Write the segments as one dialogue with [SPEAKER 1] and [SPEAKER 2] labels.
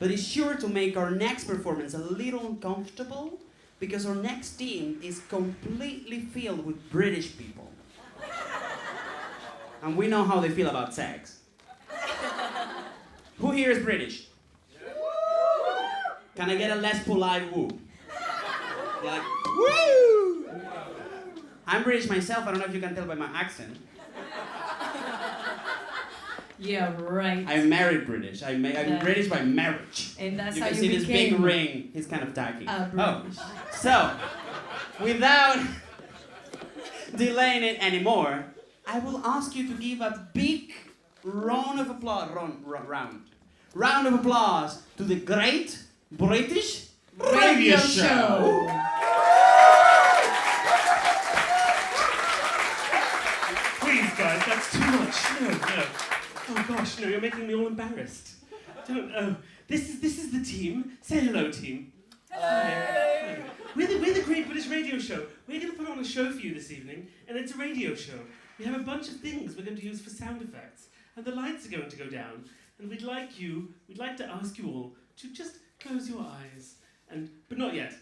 [SPEAKER 1] but it's sure to make our next performance a little uncomfortable because our next team is completely filled with British people. And we know how they feel about sex. Who here is British? Can I get a less polite woo? You're like, woo! I'm British myself, I don't know if you can tell by my accent.
[SPEAKER 2] Yeah, right.
[SPEAKER 1] I'm married British. I'm British by marriage.
[SPEAKER 2] And that's
[SPEAKER 1] you
[SPEAKER 2] how
[SPEAKER 1] can
[SPEAKER 2] you
[SPEAKER 1] see this
[SPEAKER 2] became
[SPEAKER 1] big ring. He's kind of tacky.
[SPEAKER 2] British.
[SPEAKER 1] So, without delaying it anymore, I will ask you to give a big round of applause. Round of applause to the Great British Radio Show.
[SPEAKER 3] Please, guys, that's too much. No. Oh gosh, no, you're making me all embarrassed. Don't. Oh, this is the team. Say hello, team. Hi. We're the Great British Radio Show. We're going to put on a show for you this evening, and it's a radio show. We have a bunch of things we're going to use for sound effects, and the lights are going to go down. And we'd like to ask you all to just close your eyes, but not yet.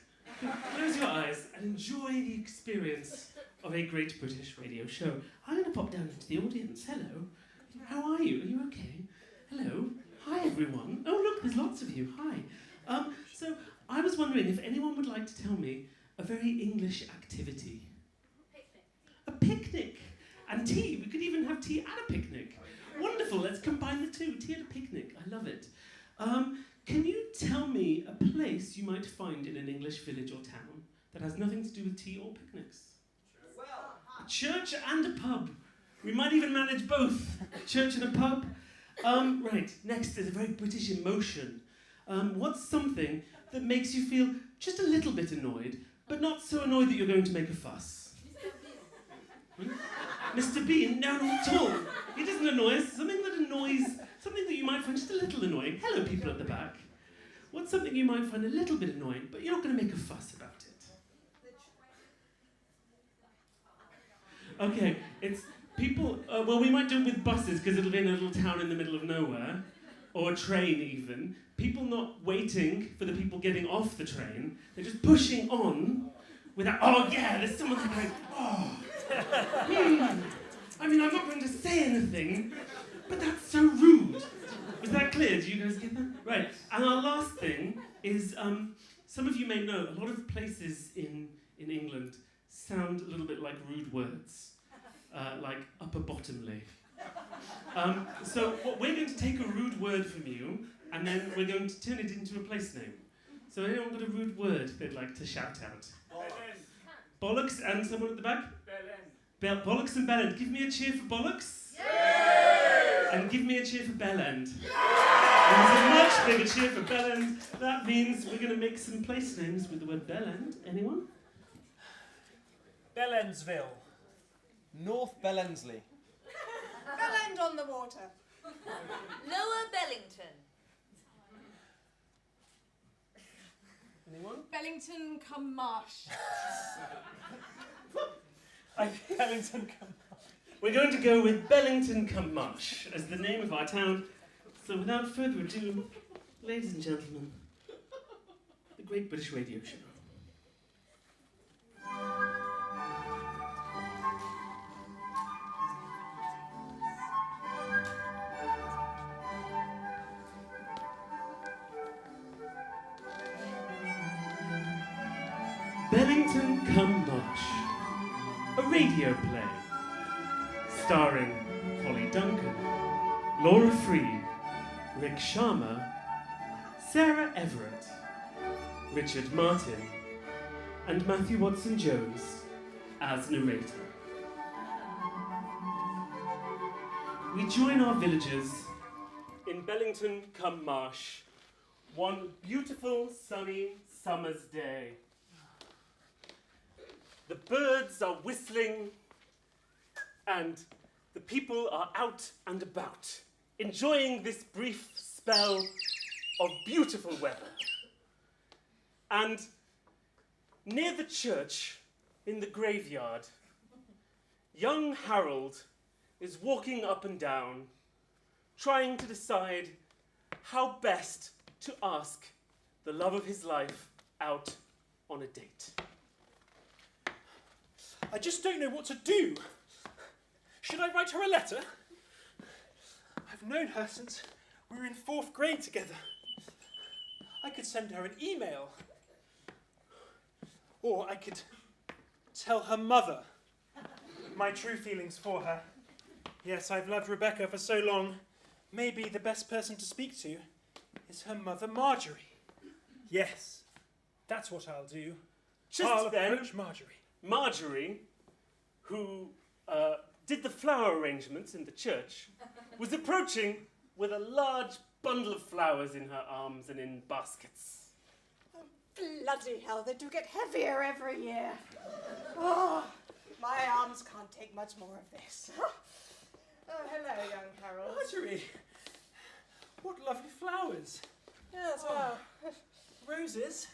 [SPEAKER 3] Close your eyes and enjoy the experience of a Great British Radio Show. I'm going to pop down into the audience. Hello. How are you? Are you okay? Hello. Hi, everyone. Oh, look, there's lots of you. Hi. So I was wondering if anyone would like to tell me a very English activity.
[SPEAKER 4] Picnic.
[SPEAKER 3] A picnic. And tea. We could even have tea at a picnic. Wonderful. Let's combine the two. Tea at a picnic. I love it. Can you tell me a place you might find in an English village or town that has nothing to do with tea or picnics? A church and a pub. We might even manage both. A church and a pub. Right, next is a very British emotion. What's something that makes you feel just a little bit annoyed, but not so annoyed that you're going to make a fuss? Mr. Bean? No, not at all. He doesn't annoy us. Something that you might find just a little annoying. Hello, people at the back. What's something you might find a little bit annoying, but you're not going to make a fuss about it? Okay, it's people, well, we might do it with buses, because it'll be in a little town in the middle of nowhere, or a train even. People not waiting for the people getting off the train, they're just pushing on without, oh yeah, there's someone going, oh. I mean, I'm not going to say anything, but that's so rude. Was that clear? Do you guys get that? Right, and our last thing is, some of you may know, a lot of places in England sound a little bit like rude words, like upper bottomly. So we're going to take a rude word from you, and then we're going to turn it into a place name. So anyone got a rude word they'd like to shout out? Bollocks, and someone at the back? Bollocks and Bellend. Give me a cheer for Bollocks. Yay! And give me a cheer for Bellend. There's a much bigger cheer for Bellend. That means we're going to make some place names with the word Bellend. Anyone?
[SPEAKER 5] Bellendsville.
[SPEAKER 6] North Bellendsley.
[SPEAKER 4] Bellend on the water.
[SPEAKER 7] Lower Bellington.
[SPEAKER 3] Anyone?
[SPEAKER 4] Bellington-cum-Marsh.
[SPEAKER 5] Bellington-cum-Marsh.
[SPEAKER 3] We're going to go with Bellington-cum-Marsh as the name of our town. So without further ado, ladies and gentlemen, the Great British Radio Show. Bellington-cum-Marsh, a radio play, starring Holly Duncan, Laura Freed, Rick Sharma, Sarah Everett, Richard Martin, and Matthew Watson-Jones as narrator. We join our villagers in Bellington-cum-Marsh one beautiful sunny summer's day. The birds are whistling and the people are out and about, enjoying this brief spell of beautiful weather. And near the church, in the graveyard, young Harold is walking up and down, trying to decide how best to ask the love of his life out on a date.
[SPEAKER 5] I just don't know what to do. Should I write her a letter? I've known her since we were in 4th grade together. I could send her an email. Or I could tell her mother my true feelings for her. Yes, I've loved Rebecca for so long. Maybe the best person to speak to is her mother, Marjorie. Yes, that's what I'll do. I'll approach Marjorie.
[SPEAKER 3] Marjorie, who did the flower arrangements in the church, was approaching with a large bundle of flowers in her arms and in baskets.
[SPEAKER 4] Bloody hell, they do get heavier every year. Oh, my arms can't take much more of this. Oh, hello, young Harold.
[SPEAKER 5] Marjorie, what lovely flowers.
[SPEAKER 4] Yes, well,
[SPEAKER 5] Roses.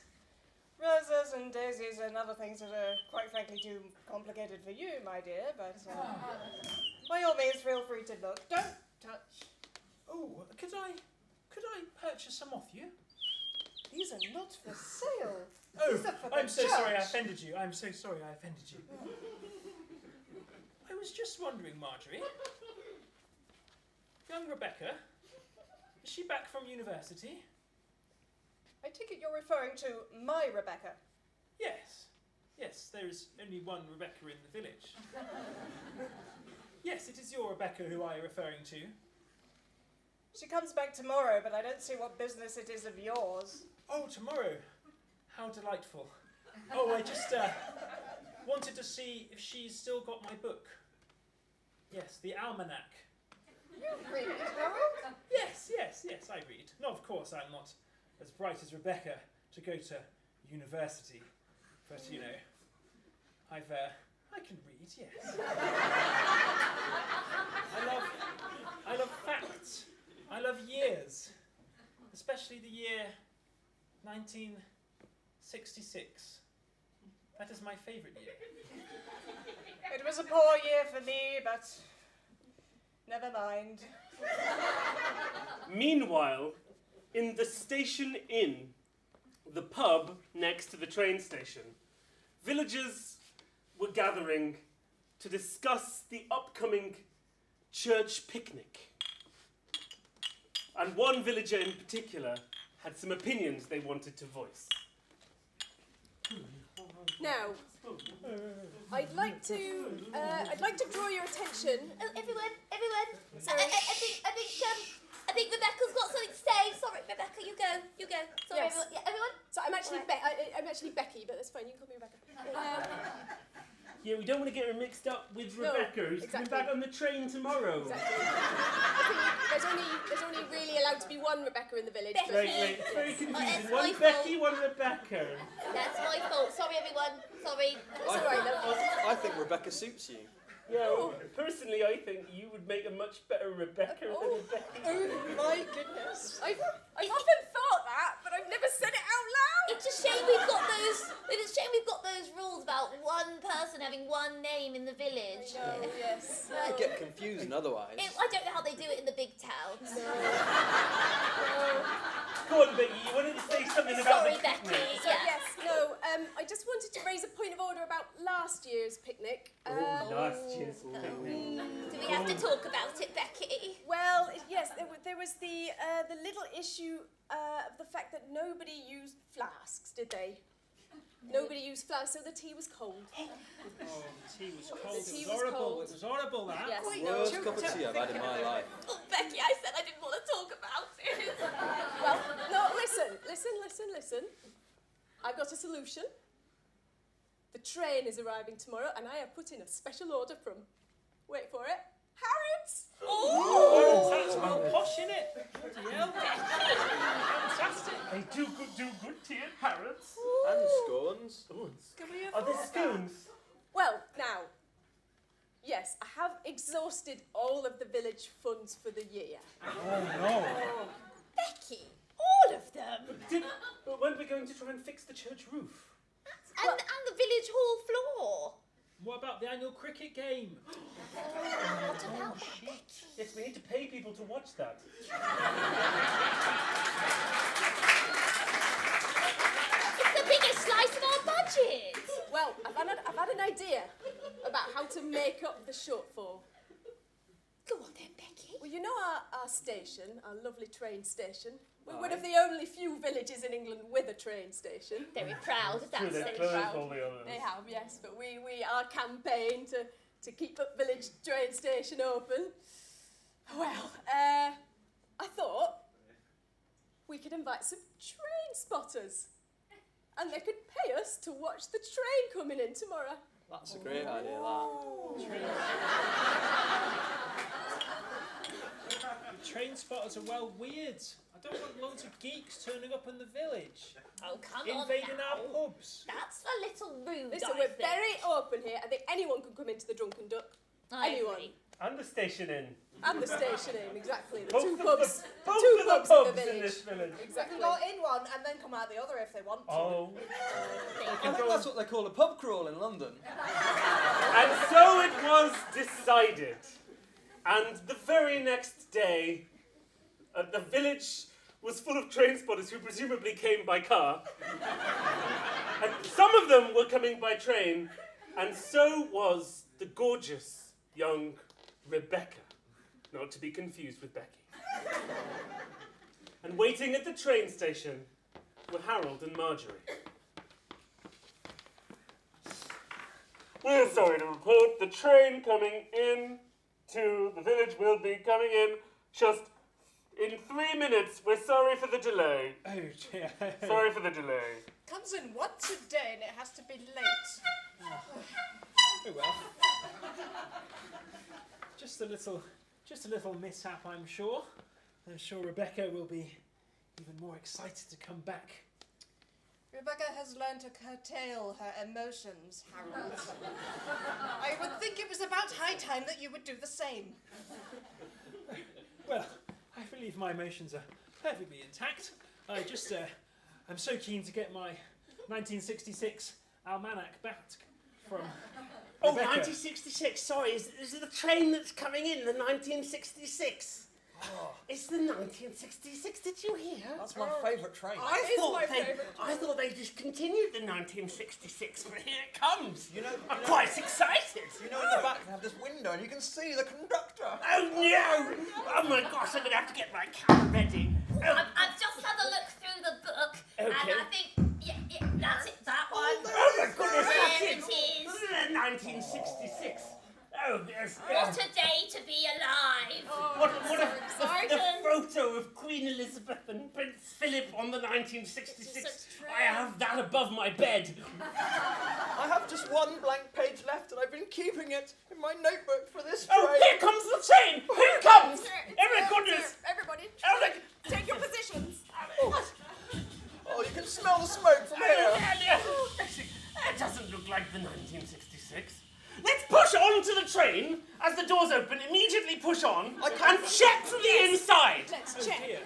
[SPEAKER 4] roses and daisies and other things that are, quite frankly, too complicated for you, my dear, but by all means, feel free to look. Don't touch.
[SPEAKER 5] Oh, could I purchase some off you?
[SPEAKER 4] These are not for sale.
[SPEAKER 5] Oh,
[SPEAKER 4] These are for the
[SPEAKER 5] I'm so sorry I
[SPEAKER 4] church.
[SPEAKER 5] offended you. I'm so sorry I offended you. I was just wondering, Marjorie. Young Rebecca, is she back from university?
[SPEAKER 4] I take it you're referring to my Rebecca.
[SPEAKER 5] Yes. Yes, there is only one Rebecca in the village. Yes, it is your Rebecca who I am referring to.
[SPEAKER 4] She comes back tomorrow, but I don't see what business it is of yours.
[SPEAKER 5] Oh, tomorrow. How delightful. Oh, I just wanted to see if she's still got my book. Yes, the almanac.
[SPEAKER 4] You read it, Harold?
[SPEAKER 5] Yes, I read. No, of course, I'm not as bright as Rebecca to go to university. But, you know, I can read, yes. I love facts. I love years. Especially the year 1966. That is my favourite year.
[SPEAKER 4] It was a poor year for me, but never mind.
[SPEAKER 3] Meanwhile, in the station inn, the pub next to the train station, villagers were gathering to discuss the upcoming church picnic. And one villager in particular had some opinions they wanted to voice.
[SPEAKER 8] Now, I'd like to draw your attention.
[SPEAKER 7] Oh, everyone.
[SPEAKER 8] Sorry.
[SPEAKER 7] I think Rebecca's got something to say. Sorry, Rebecca, you go. Sorry,
[SPEAKER 8] Yes.
[SPEAKER 7] everyone. Yeah, everyone.
[SPEAKER 8] So I'm actually
[SPEAKER 7] Right.
[SPEAKER 8] I'm actually Becky, but that's fine. You can call me Rebecca.
[SPEAKER 3] Yeah, we don't want to get her mixed up with
[SPEAKER 8] No,
[SPEAKER 3] Rebecca, who's coming
[SPEAKER 8] exactly.
[SPEAKER 3] back on the train tomorrow.
[SPEAKER 8] Exactly. I think there's only really allowed to be one Rebecca in the village.
[SPEAKER 7] Becky.
[SPEAKER 8] But
[SPEAKER 3] Right, it's very confusing.
[SPEAKER 7] it's
[SPEAKER 3] One
[SPEAKER 7] my
[SPEAKER 3] Becky, one Rebecca.
[SPEAKER 7] That's my fault. Sorry, everyone. Sorry.
[SPEAKER 8] it's all right, love.
[SPEAKER 6] I think Rebecca suits you.
[SPEAKER 3] Yeah, well, personally, I think you would make a much better Rebecca than
[SPEAKER 8] Oh.
[SPEAKER 3] Becky.
[SPEAKER 8] Oh my goodness. I've often thought that, but I've never said it out loud.
[SPEAKER 7] It's a shame we've got those. It's a shame we've got those rules about one person having one name in the village.
[SPEAKER 8] Oh yes.
[SPEAKER 6] You get confusing otherwise.
[SPEAKER 7] I don't know how they do it in the big towns.
[SPEAKER 3] Go on, Becky, you wanted to say something about
[SPEAKER 7] Sorry,
[SPEAKER 3] the picnic.
[SPEAKER 7] Becky.
[SPEAKER 8] So yes, no. I just wanted to raise a point of order about last year's picnic.
[SPEAKER 3] Last year's picnic.
[SPEAKER 7] Do we have to talk about it, Becky?
[SPEAKER 8] Well, yes, there was the little issue of the fact that nobody used flasks, did they? Nobody used flasks, so the tea was cold.
[SPEAKER 5] Oh, the tea was cold.
[SPEAKER 8] The
[SPEAKER 5] It
[SPEAKER 8] tea
[SPEAKER 5] was
[SPEAKER 8] was
[SPEAKER 5] horrible.
[SPEAKER 8] cold.
[SPEAKER 5] It was horrible, that.
[SPEAKER 8] Yes.
[SPEAKER 6] Worst cup of tea I've had in my life.
[SPEAKER 7] Oh, Becky, I said I didn't want to talk about it.
[SPEAKER 8] Well, no, listen. I've got a solution. The train is arriving tomorrow, and I have put in a special order from, wait for it, Harrods.
[SPEAKER 5] Oh, that's well posh, innit? Bloody hell. Fantastic.
[SPEAKER 3] They do good tea at Harrods.
[SPEAKER 6] And scones.
[SPEAKER 8] Can we
[SPEAKER 3] Are there
[SPEAKER 8] afford that?
[SPEAKER 3] spoons?
[SPEAKER 8] Well, now, yes, I have exhausted all of the village funds for the year.
[SPEAKER 5] Oh, no.
[SPEAKER 7] Becky, all of them.
[SPEAKER 3] But when are we going to try and fix the church roof?
[SPEAKER 7] And the village hall floor.
[SPEAKER 5] What about the annual cricket game?
[SPEAKER 7] What about that, Becky?
[SPEAKER 3] Yes, we need to pay people to watch that.
[SPEAKER 8] the short for?
[SPEAKER 7] Go on then, Becky.
[SPEAKER 8] Well, you know our station, our lovely train station. We're one
[SPEAKER 6] Aye.
[SPEAKER 8] of the only few villages in England with a train station.
[SPEAKER 7] Very proud of that.
[SPEAKER 3] True, they
[SPEAKER 7] Village.
[SPEAKER 3] closed
[SPEAKER 8] proud.
[SPEAKER 3] all the others.
[SPEAKER 8] They have, yes, but we our campaign to keep up village train station open. Well, I thought we could invite some train spotters, and they could pay us to watch the train coming in tomorrow.
[SPEAKER 6] That's a great idea, that.
[SPEAKER 5] Train spotters are well weird. I don't want loads of geeks turning up in the village,
[SPEAKER 7] Oh, come on
[SPEAKER 5] invading
[SPEAKER 7] now.
[SPEAKER 5] our pubs.
[SPEAKER 7] That's a little rude,
[SPEAKER 8] Listen,
[SPEAKER 7] I
[SPEAKER 8] we're
[SPEAKER 7] think.
[SPEAKER 8] very open here. I think anyone can come into the Drunken Duck.
[SPEAKER 7] I
[SPEAKER 8] anyone.
[SPEAKER 7] agree.
[SPEAKER 3] And the station inn.
[SPEAKER 8] And the station inn, exactly. The
[SPEAKER 3] Both
[SPEAKER 8] two
[SPEAKER 3] of
[SPEAKER 8] pubs.
[SPEAKER 3] Both
[SPEAKER 8] two
[SPEAKER 3] of the
[SPEAKER 8] pubs
[SPEAKER 3] pubs
[SPEAKER 8] in the
[SPEAKER 3] in
[SPEAKER 8] village.
[SPEAKER 3] this village.
[SPEAKER 4] They
[SPEAKER 8] Exactly.
[SPEAKER 4] can go in one and then come out the other if they want to.
[SPEAKER 3] Oh.
[SPEAKER 6] I think that's what they call a pub crawl in London.
[SPEAKER 3] And so it was decided. And the very next day, the village was full of train spotters who presumably came by car. And some of them were coming by train, and so was the gorgeous young Rebecca, not to be confused with Becky. And waiting at the train station were Harold and Marjorie. We're sorry to report the train coming in to the village will be coming in just in 3 minutes. We're sorry for the delay.
[SPEAKER 5] Oh dear.
[SPEAKER 3] Sorry for the delay.
[SPEAKER 4] Comes in once a day and it has to be late.
[SPEAKER 5] Oh well. Just a little mishap, I'm sure. I'm sure Rebecca will be even more excited to come back.
[SPEAKER 4] Rebecca has learned to curtail her emotions, Harold. I would think it was about high time that you would do the same.
[SPEAKER 5] Well, I believe my emotions are perfectly intact. I'm so keen to get my 1966 almanac back from
[SPEAKER 3] Oh,
[SPEAKER 5] Rebecca.
[SPEAKER 3] 1966. Sorry, is it the train that's coming in? The 1966. It's the 1966. Did you hear?
[SPEAKER 6] That's my favourite train.
[SPEAKER 3] I thought they discontinued the 1966, but here it comes.
[SPEAKER 6] You know,
[SPEAKER 3] I'm quite excited.
[SPEAKER 6] you know in the back they have this window and you can see the conductor.
[SPEAKER 3] Oh no! Oh my gosh, I'm gonna have to get my camera ready. Oh,
[SPEAKER 7] I've just had a look through the book, and
[SPEAKER 3] Okay.
[SPEAKER 7] I think, yeah, that's it, that one.
[SPEAKER 3] oh my goodness, that's
[SPEAKER 7] There
[SPEAKER 3] it.
[SPEAKER 7] it is.
[SPEAKER 3] 1966. Oh, yes.
[SPEAKER 7] What a day to be alive.
[SPEAKER 3] What a
[SPEAKER 7] Sergeant.
[SPEAKER 3] the photo of Queen Elizabeth and Prince Philip on the 1966. I have that above my bed.
[SPEAKER 6] I have just one blank page left and I've been keeping it in my notebook for this
[SPEAKER 3] Oh,
[SPEAKER 6] train.
[SPEAKER 3] here comes the train! Here it comes! Oh my goodness!
[SPEAKER 8] Everybody,
[SPEAKER 3] Oh, look!
[SPEAKER 8] take your positions.
[SPEAKER 6] Oh, you can smell the smoke from here.
[SPEAKER 3] That doesn't look like the 1966. Let's push on to the train as the doors open. Immediately push on and check from the inside.
[SPEAKER 8] Let's check.
[SPEAKER 5] dear.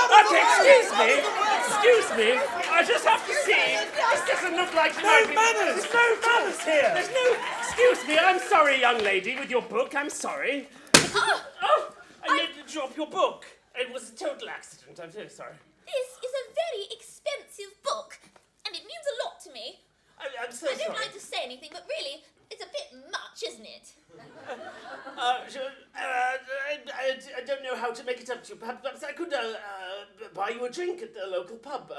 [SPEAKER 8] Marvellous.
[SPEAKER 3] Okay, excuse me. I just have to see. This doesn't look like
[SPEAKER 5] No manners!
[SPEAKER 3] There's no manners here. There's no. Excuse me. I'm sorry, young lady, with your book. I'm sorry. Oh, I need to drop your book. It was a total accident. I'm very sorry.
[SPEAKER 7] This is a very expensive book, and it means a lot to me.
[SPEAKER 3] I'm so
[SPEAKER 7] I don't
[SPEAKER 3] sorry.
[SPEAKER 7] like to say anything, but really, it's a bit much, isn't it?
[SPEAKER 3] I don't know how to make it up to you. Perhaps I could buy you a drink at the local pub.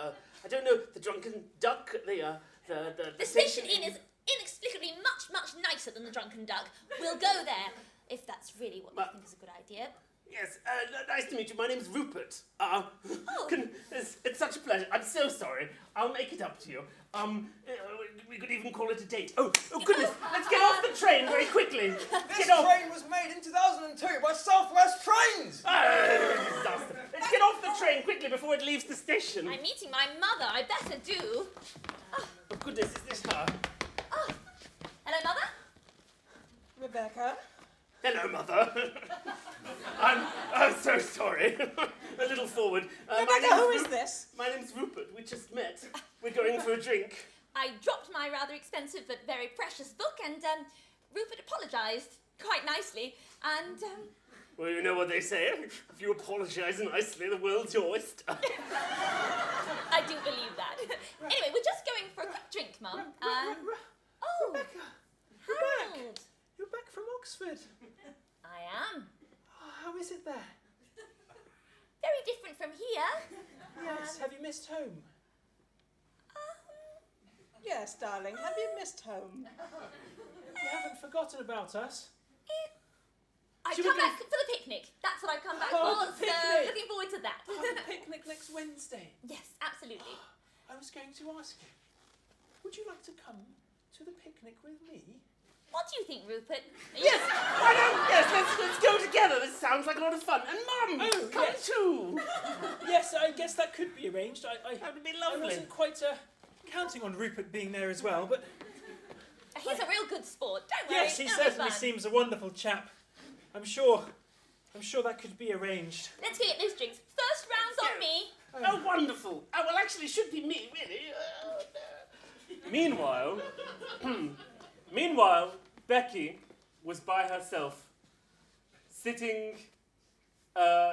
[SPEAKER 3] I don't know, the Drunken Duck,
[SPEAKER 7] The station inn is inexplicably much nicer than the Drunken Duck. We'll go there, if that's really what you think is a good idea.
[SPEAKER 3] Yes, nice to meet you. My name's Rupert.
[SPEAKER 7] Oh.
[SPEAKER 3] It's such a pleasure. I'm so sorry. I'll make it up to you. We could even call it a date. Oh goodness, let's get off the train very quickly.
[SPEAKER 6] This
[SPEAKER 3] Get off.
[SPEAKER 6] train was made in 2002 by Southwest Trains.
[SPEAKER 3] Disaster. Let's get off the train quickly before it leaves the station.
[SPEAKER 7] I'm meeting my mother, I better do.
[SPEAKER 3] Oh goodness, is this her?
[SPEAKER 7] Oh. Hello, Mother?
[SPEAKER 4] Rebecca?
[SPEAKER 3] Hello, Mother. I'm so sorry. A little forward.
[SPEAKER 4] Rebecca, who is this?
[SPEAKER 3] My name's Rupert. We just met. We're going for a drink.
[SPEAKER 7] I dropped my rather expensive but very precious book, and Rupert apologised quite nicely, and
[SPEAKER 3] Well, you know what they say. If you apologise nicely, the world's your oyster.
[SPEAKER 7] I do believe that. Anyway, we're just going for a quick drink, Mum. Oh, Harold.
[SPEAKER 5] Yes, have you missed home?
[SPEAKER 4] Yes, darling, have you missed home?
[SPEAKER 5] You haven't forgotten about us?
[SPEAKER 7] I've
[SPEAKER 5] Should we
[SPEAKER 7] come
[SPEAKER 5] go-
[SPEAKER 7] back for the picnic. That's what I've come back
[SPEAKER 5] Oh,
[SPEAKER 7] for.
[SPEAKER 5] the
[SPEAKER 7] So
[SPEAKER 5] picnic.
[SPEAKER 7] looking forward to that.
[SPEAKER 5] Oh, the picnic next Wednesday.
[SPEAKER 7] Yes, absolutely.
[SPEAKER 5] I was going to ask you, would you like to come to the picnic with me?
[SPEAKER 7] What do you think, Rupert?
[SPEAKER 3] Yes, why don't, yes, let's go together. This sounds like a lot of fun. And Mum,
[SPEAKER 5] Oh,
[SPEAKER 3] come
[SPEAKER 5] yes.
[SPEAKER 3] too.
[SPEAKER 5] Yes, I guess that could be arranged.
[SPEAKER 3] That would be
[SPEAKER 5] I
[SPEAKER 3] lovely.
[SPEAKER 5] wasn't quite counting on Rupert being there as well, but
[SPEAKER 7] He's a real good sport. Don't worry.
[SPEAKER 5] yes, he
[SPEAKER 7] it'll be
[SPEAKER 5] certainly
[SPEAKER 7] fun.
[SPEAKER 5] seems a wonderful chap. I'm sure that could be arranged.
[SPEAKER 7] Let's get those drinks. First round's on me.
[SPEAKER 3] Oh, wonderful. Oh, well, actually, it should be me, really. Meanwhile, Becky was by herself, sitting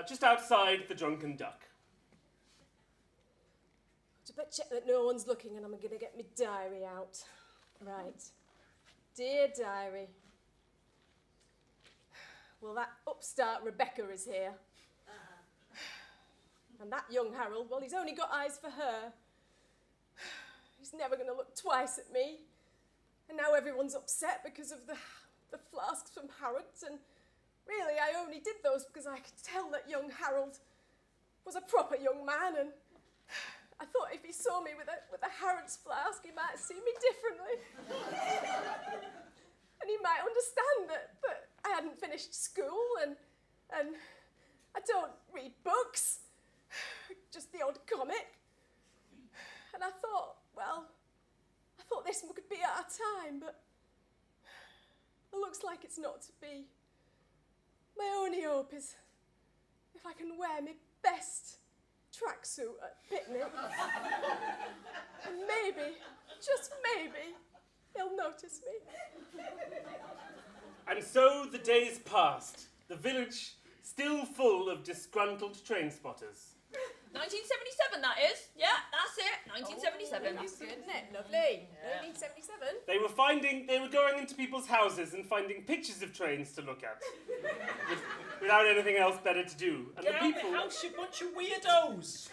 [SPEAKER 3] just outside the Drunken Duck.
[SPEAKER 8] I better check that no one's looking and I'm going to get my diary out. Right. Dear diary. Well, that upstart Rebecca is here. And that young Harold, well, he's only got eyes for her. He's never going to look twice at me. And now everyone's upset because of the flasks from Harrods. And really, I only did those because I could tell that young Harold was a proper young man. And I thought if he saw me with a Harrods flask, he might see me differently. And he might understand that I hadn't finished school and I don't read books, just the odd comic. And I thought this could be our time, but it looks like it's not to be. My only hope is if I can wear my best tracksuit at picnic. And maybe, just maybe, he'll notice me.
[SPEAKER 3] And so the days passed, the village still full of disgruntled train spotters.
[SPEAKER 7] 1977, that is. Yeah, that's it. 1977.
[SPEAKER 8] That's good, isn't it? Lovely. 1977.
[SPEAKER 3] They were going into people's houses and finding pictures of trains to look at, without anything else better to do. And
[SPEAKER 5] Get
[SPEAKER 3] the
[SPEAKER 5] out
[SPEAKER 3] people,
[SPEAKER 5] the house, you bunch of weirdos!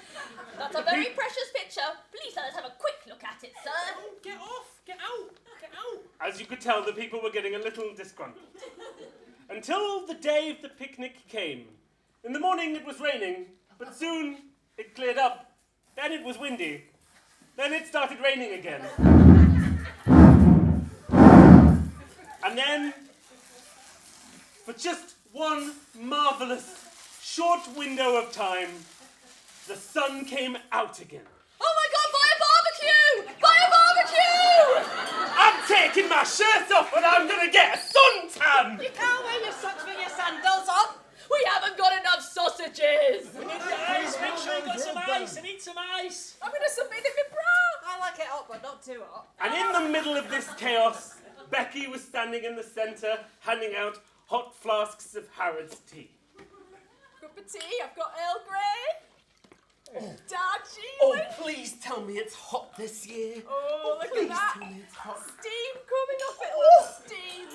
[SPEAKER 7] That's a very precious picture. Please let us have a quick look at it, sir.
[SPEAKER 5] Get off! Get out! Get out!
[SPEAKER 3] as you could tell, the people were getting a little disgruntled. Until the day of the picnic came. In the morning it was raining, but soon it cleared up. Then it was windy. Then it started raining again. And then, for just one marvellous short window of time, the sun came out again.
[SPEAKER 7] Oh my God, buy a barbecue! Buy a barbecue!
[SPEAKER 3] I'm taking my shirt off and I'm gonna get a suntan!
[SPEAKER 4] You can't wear your socks with your sandals on.
[SPEAKER 7] We haven't got enough sausages!
[SPEAKER 5] We need the ice! Make sure you got some ice! I need some ice!
[SPEAKER 8] I'm gonna sunbathe in my bra!
[SPEAKER 4] I like it hot, but not too hot.
[SPEAKER 3] And in the middle of this chaos, Becky was standing in the centre, handing out hot flasks of Harrods tea.
[SPEAKER 8] Cup of tea, I've got Earl Grey. Darjeeling.
[SPEAKER 6] Oh, please tell me it's hot this year.
[SPEAKER 8] Oh, look
[SPEAKER 6] Please
[SPEAKER 8] at that.
[SPEAKER 6] tell me it's hot.
[SPEAKER 8] Steam coming off it. Oh, steam.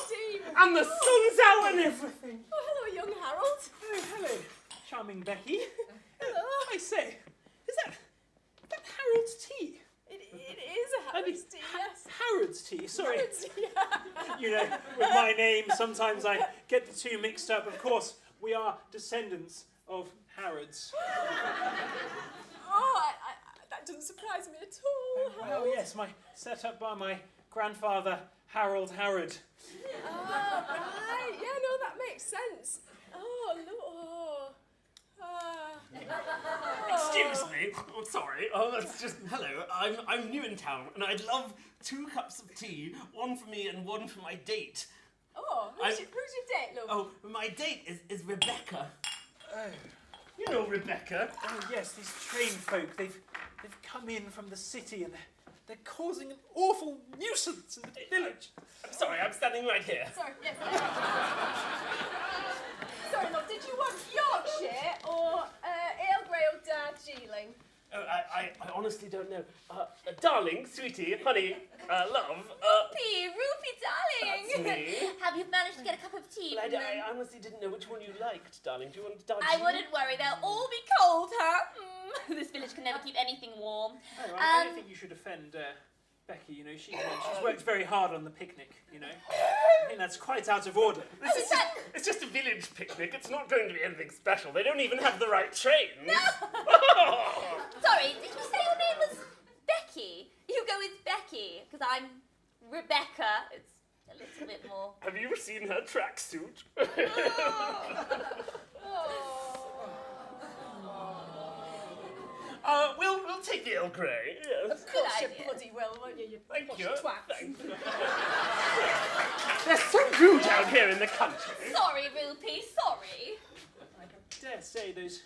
[SPEAKER 8] Steam.
[SPEAKER 3] And the sun's out and everything.
[SPEAKER 8] Oh, hello, young Harold.
[SPEAKER 5] Oh, hello, charming Becky.
[SPEAKER 8] Hello.
[SPEAKER 5] I say, is that Harold's tea?
[SPEAKER 8] It is a Harrods tea, yes.
[SPEAKER 5] Harrod's tea, sorry.
[SPEAKER 8] Harrods tea, yeah.
[SPEAKER 5] You know, with my name, sometimes I get the two mixed up. Of course, we are descendants of Harrods.
[SPEAKER 8] Oh, that doesn't surprise me at all, Harold.
[SPEAKER 5] Oh, yes, set up by my grandfather, Harold Harrod.
[SPEAKER 8] Oh, right. Yeah, no, that makes sense. Oh, look. Oh.
[SPEAKER 6] Excuse me. Oh, sorry. Oh, that's just hello. I'm new in town, and I'd love 2 cups of tea, one for me and one for my date.
[SPEAKER 8] Oh, who's your date, love?
[SPEAKER 6] Oh, my date is Rebecca.
[SPEAKER 3] You know Rebecca.
[SPEAKER 5] Oh, yes, these train folk, they've come in from the city and they're causing an awful nuisance in the village.
[SPEAKER 3] I'm sorry, I'm standing right here.
[SPEAKER 8] Sorry, yes. Sorry, love, did you want Yorkshire or Ale Grey or Darjeeling?
[SPEAKER 3] Oh, I honestly don't know. Darling, sweetie, honey, love.
[SPEAKER 7] Rupee, darling!
[SPEAKER 3] That's me.
[SPEAKER 7] Have you managed to get a cup of tea?
[SPEAKER 3] Well,
[SPEAKER 7] from them?
[SPEAKER 3] I honestly didn't know which one you liked, darling. Do you want Darjeeling?
[SPEAKER 7] I wouldn't worry, they'll all be cold, huh? This village can never keep anything warm.
[SPEAKER 5] Oh, I don't think you should offend Becky, you know. She's worked very hard on the picnic, you know. I think that's quite out of order.
[SPEAKER 6] It's just a village picnic. It's not going to be anything special. They don't even have the right trains.
[SPEAKER 7] No! Sorry, did you say your name was Becky? You go with Becky, because I'm Rebecca. It's a little bit more.
[SPEAKER 6] Have you seen her tracksuit? We'll take the Earl Grey. Yes.
[SPEAKER 8] Of course you
[SPEAKER 7] idea.
[SPEAKER 8] bloody well, won't you? You
[SPEAKER 6] Thank
[SPEAKER 8] posh
[SPEAKER 6] you.
[SPEAKER 8] twat.
[SPEAKER 6] Thank you. They're so rude out here in the country.
[SPEAKER 7] Sorry, Rupee, sorry.
[SPEAKER 5] I dare say those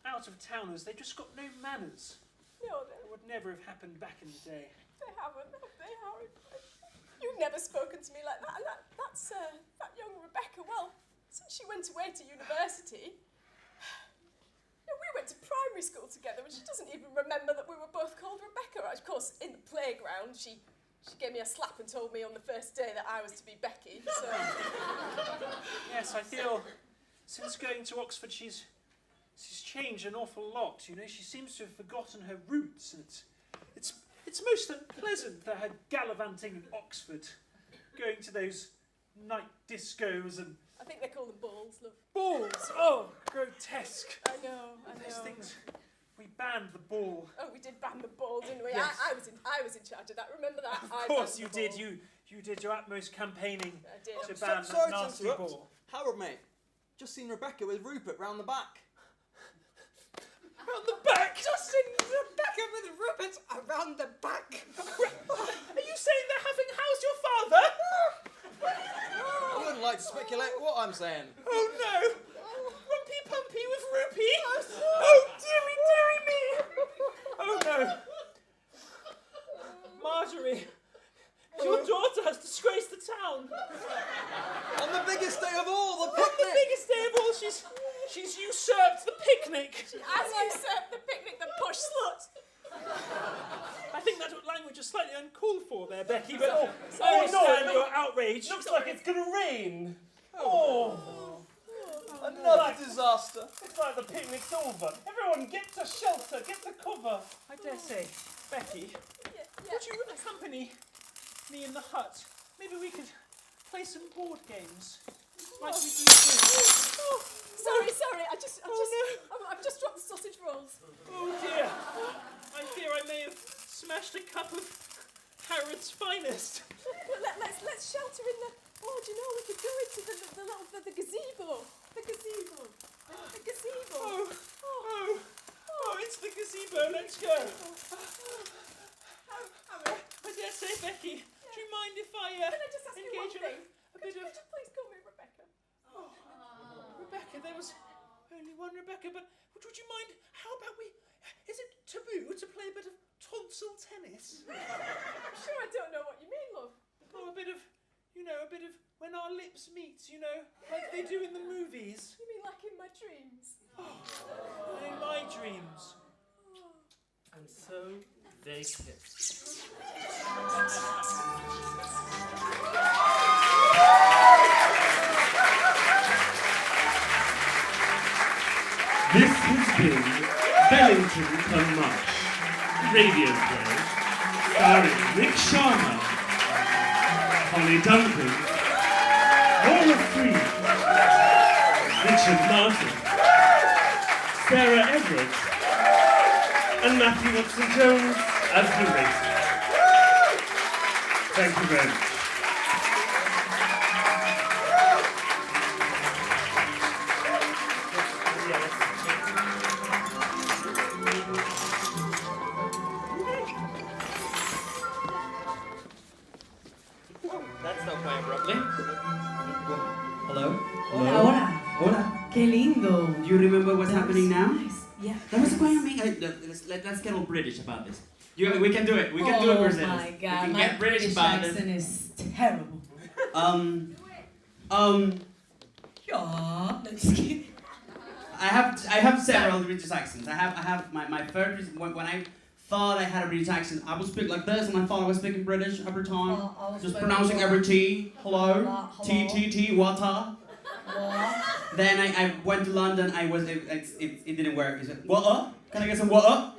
[SPEAKER 5] out-of-towners, they've just got no manners.
[SPEAKER 8] No,
[SPEAKER 5] It would never have happened back in the day.
[SPEAKER 8] they haven't. They haven't. You've never spoken to me like that. And that's that young Rebecca. Well, since she went away to university, we went to primary school together, and she doesn't even remember that we were both called Rebecca. Of course, in the playground, she gave me a slap and told me on the first day that I was to be Becky. So
[SPEAKER 5] Yes, I feel since going to Oxford, she's changed an awful lot. You know, she seems to have forgotten her roots, and it's most unpleasant for her gallivanting in Oxford, going to those night discos and
[SPEAKER 8] I think they call them balls, love.
[SPEAKER 5] balls. Oh, grotesque.
[SPEAKER 8] I know.
[SPEAKER 5] Those things. We banned the ball.
[SPEAKER 8] Oh, we did ban the ball, didn't we?
[SPEAKER 5] Yes.
[SPEAKER 8] I was in charge of that. Remember that?
[SPEAKER 5] Of course you did. You did your utmost campaigning
[SPEAKER 8] I did.
[SPEAKER 5] to ban
[SPEAKER 9] Sorry
[SPEAKER 5] that
[SPEAKER 9] to
[SPEAKER 5] nasty
[SPEAKER 9] interrupt.
[SPEAKER 5] ball.
[SPEAKER 9] Harold, mate. Just seen Rebecca with Rupert round the back.
[SPEAKER 5] Round the back.
[SPEAKER 8] Just in Rebecca with Rupert around the back.
[SPEAKER 5] Are you saying they're having house your father?
[SPEAKER 9] I wouldn't like to speculate what I'm saying.
[SPEAKER 5] Oh no! Rumpy Pumpy with Rupee? Oh dearie me! Oh no! Marjorie, your daughter has disgraced the town.
[SPEAKER 9] On the biggest day of all, the
[SPEAKER 5] On the
[SPEAKER 9] picnic!
[SPEAKER 5] biggest day of all, she's usurped the picnic.
[SPEAKER 8] As you served the picnic, the push slut.
[SPEAKER 5] I think that language is slightly uncalled for there, Becky, but
[SPEAKER 6] Oh,
[SPEAKER 5] I understand
[SPEAKER 6] no,
[SPEAKER 5] your outrage.
[SPEAKER 6] Looks like it's gonna rain.
[SPEAKER 9] Another disaster.
[SPEAKER 6] It's like the picnic's over. Everyone get to shelter, get to cover.
[SPEAKER 5] I dare say, Becky, would you accompany me in the hut? Maybe we could play some board games. Like we do
[SPEAKER 8] Oh, sorry. I've just dropped the sausage rolls.
[SPEAKER 5] Oh dear. I fear I may have smashed a cup of Harrod's finest.
[SPEAKER 8] Let's shelter in the. Oh, do you know we could go into the gazebo. The gazebo. The gazebo.
[SPEAKER 5] Oh, it's the gazebo. Let's go. I dare say, Becky, do you mind if I
[SPEAKER 8] Can I just ask you one
[SPEAKER 5] engage in
[SPEAKER 8] thing?
[SPEAKER 5] a bit of...
[SPEAKER 8] Could you please call me Rebecca?
[SPEAKER 5] Rebecca, there was only one Rebecca, but would you mind, how about we... Is it taboo to play a bit of tonsil tennis?
[SPEAKER 8] I'm sure I don't know what you mean, love.
[SPEAKER 5] Oh, a bit of when our lips meet, you know, like they do in the movies.
[SPEAKER 8] You mean like in my dreams?
[SPEAKER 5] In my dreams.
[SPEAKER 6] And so they kissed. This has been Bellington-cum-Marsh, radio play, starring Nick Sharma, Holly Duncan, Laura Freed, Richard Martin, Sarah Everett, and Matthew Watson-Jones as the racer. Thank you very much.
[SPEAKER 9] That's not quite abruptly.
[SPEAKER 1] Hello?
[SPEAKER 2] Hola, hola.
[SPEAKER 1] Hola.
[SPEAKER 2] Qué lindo.
[SPEAKER 1] Do you remember what's
[SPEAKER 2] That
[SPEAKER 1] happening
[SPEAKER 2] was
[SPEAKER 1] now?
[SPEAKER 2] Nice. Yeah.
[SPEAKER 1] That was quite amazing. Let's get all British about this. We can do it. We can do it, Brazil.
[SPEAKER 2] Oh my
[SPEAKER 1] We
[SPEAKER 2] God,
[SPEAKER 1] can
[SPEAKER 2] my
[SPEAKER 1] get British about it.
[SPEAKER 2] accent is terrible. Yeah. No, just kidding.
[SPEAKER 1] I have several British accents. I have my first when I thought I had a British accent, I would speak like this, and I thought I was speaking British every time,
[SPEAKER 2] I was
[SPEAKER 1] just
[SPEAKER 2] very
[SPEAKER 1] pronouncing
[SPEAKER 2] well.
[SPEAKER 1] every T. Hello,
[SPEAKER 2] Hello.
[SPEAKER 1] T, water.
[SPEAKER 2] What?
[SPEAKER 1] Then I went to London. It didn't work. He said, water? Can I get some water?